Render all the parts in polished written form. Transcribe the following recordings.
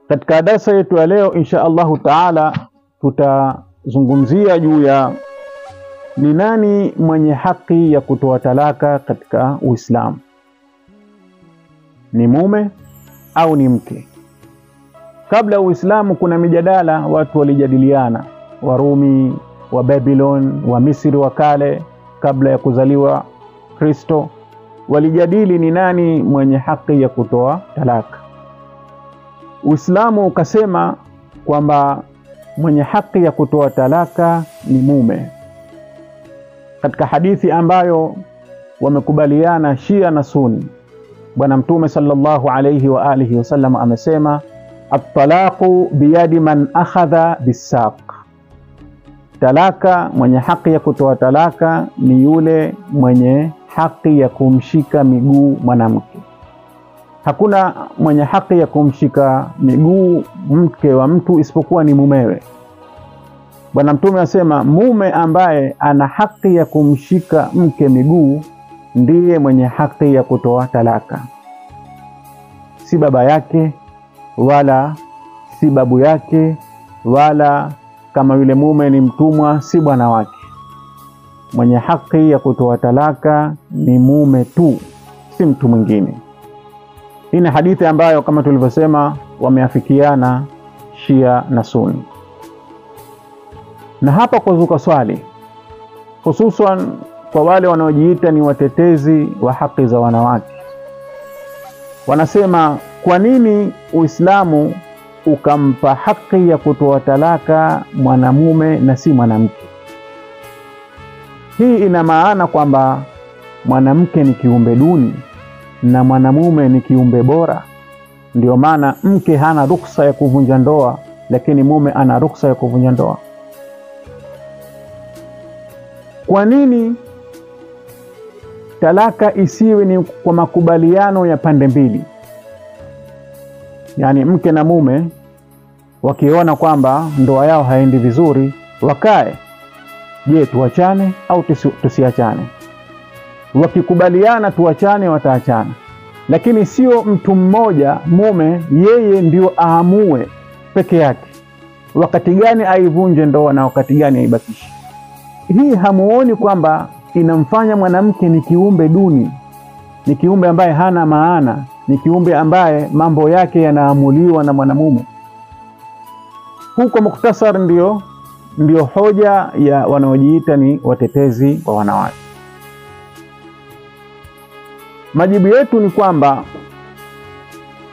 Katika darasa yetu ya leo insha Allahu Taala tutazungumzia juu ya ni nani mwenye haki ya kutoa talaka katika Uislamu. Ni mume au ni mke? Kabla ya Uislamu kuna mijadala, watu walijadiliana, Warumi, wa Babylon, wa Misri wa kale kabla ya kuzaliwa Kristo, walijadili ni nani mwenye haki ya kutoa talaka. Uislamu ukasema kwamba mwenye haki ya kutoa talaka ni mume. Katika hadithi ambayo wamekubaliana Shia na Sunni, Bwana Mtume sallallahu alayhi wa alihi wasallam amesema, at-talaqu biyadi man akhadha bis-saq. Talaka, mwenye haki ya kutoa talaka ni yule mwenye haki ya kumshika miguu mwanamke. Hakuna mwenye haki ya kumshika miguu mke wa mtu isipokuwa ni mumewe. Bwana Mtume asema mume ambaye ana haki ya kumshika mke miguu ndiye mwenye haki ya kutoa talaka. Si baba yake, wala si babu yake, wala kama yule mume ni mtumwa, si bwana wake. Mwenye haki ya kutoa talaka ni mume tu, si mtu mwingine. Hii ni hadithi ambayo kama tulivyosema wameafikiana Shia na Sunni. Na hapa kuzuka swali, hususan kwa wale wanaojiita ni watetezi wa haki za wanawake. Wanasema, kwa nini Uislamu ukampa haki ya kutoa talaka mwanamume na si mwanamke? Hii ina maana kwamba mwanamke ni kiumbe duni na mwanamume ni kiumbe bora. Ndio maana mke hana ruhusa ya kuvunja ndoa, lakini mume ana ruhusa ya kuvunja ndoa. Kwa nini talaka isiwe ni kwa makubaliano ya pande mbili? Yaani mke na mume wakiona kwamba ndoa yao haendi vizuri, wakae, je, tuachane au tusiachane? Wakikubaliana tuachane, wataachana. Lakini sio mtu mmoja, mume yeye ndio aamue peke yake wakati gani aivunje ndoa na wakati gani aibakishe. Hii hamuoni kwamba inamfanya mwanamke ni kiumbe duni, ni kiumbe ambaye hana maana, ni kiumbe ambaye mambo yake yanaamuliwa na mwanamume? Huko mukhtasar ndio hoja ya wanaojiita ni watetezi wa wanawake. Majibu yetu ni kwamba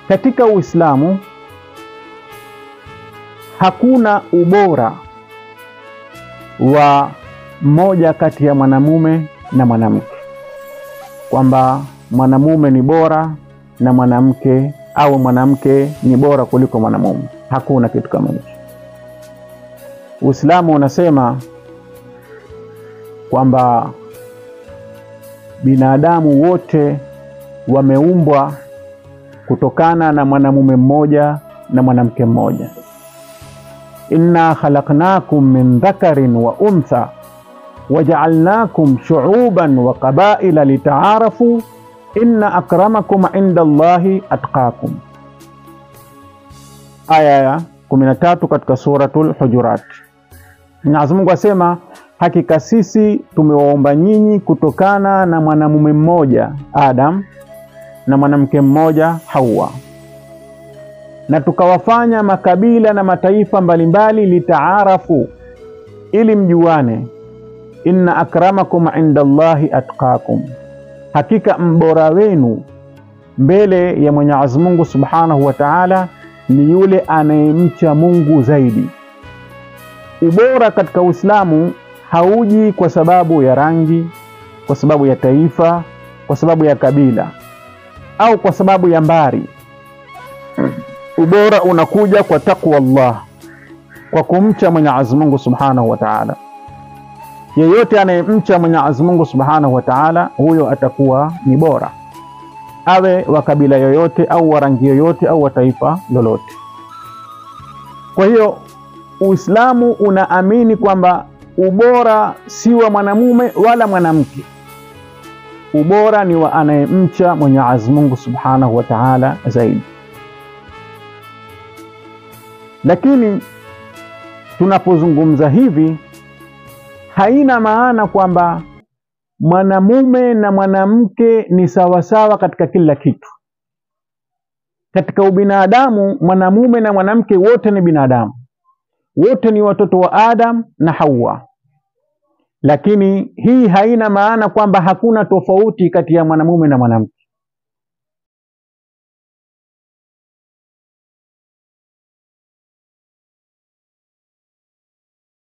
katika Uislamu hakuna ubora wa mmoja kati ya mwanamume na mwanamke, kwamba mwanamume ni bora na mwanamke au mwanamke ni bora kuliko mwanamume. Hakuna kitu kama hicho. Uislamu unasema kwamba binadamu wote wameumbwa kutokana na mwanamume mmoja na mwanamke mmoja. Inna khalaqnakum min dhakarin wa untha waja'alnakum shu'uban wa qabaila lita'arafu inna akramakum 'inda Allahi atqakum. Aya ya 13 katika suratul Hujurat. Mwenyezi Mungu asema, hakika sisi tumewaumba nyinyi kutokana na mwanamume mmoja Adam na mwanamke mmoja Hawa, na tukawafanya makabila na mataifa mbalimbali litaarafu, ili mjuane. Inna akramakum 'inda Allahi atqakum, hakika mbora wenu mbele ya Mwenyezi Mungu Subhanahu wa Ta'ala ni yule anayemcha Mungu zaidi. Ubora katika Uislamu hauji kwa sababu ya rangi, kwa sababu ya taifa, kwa sababu ya kabila au kwa sababu ya mbari. Ubora unakuja kwa takwa Allah, kwa kumcha Mwenyezi Mungu Subhanahu wa Ta'ala. Yeyote anayemcha Mwenyezi Mungu Subhanahu wa Ta'ala, huyo atakuwa ni bora, awe wa kabila yoyote au wa rangi yoyote au wa taifa lolote. Kwa hiyo Uislamu unaamini kwamba ubora si wa mwanamume wala mwanamke. Ubora ni wa anayemcha Mwenyezi Mungu Subhanahu wa Ta'ala zaidi. Lakini tunapozungumza hivi haina maana kwamba mwanamume na mwanamke ni sawasawa katika kila kitu. Katika ubinadamu, mwanamume na mwanamke wote ni binadamu, wote ni watoto wa Adam na Hawa. Lakini hii haina maana kwamba hakuna tofauti kati ya mwanamume na mwanamke.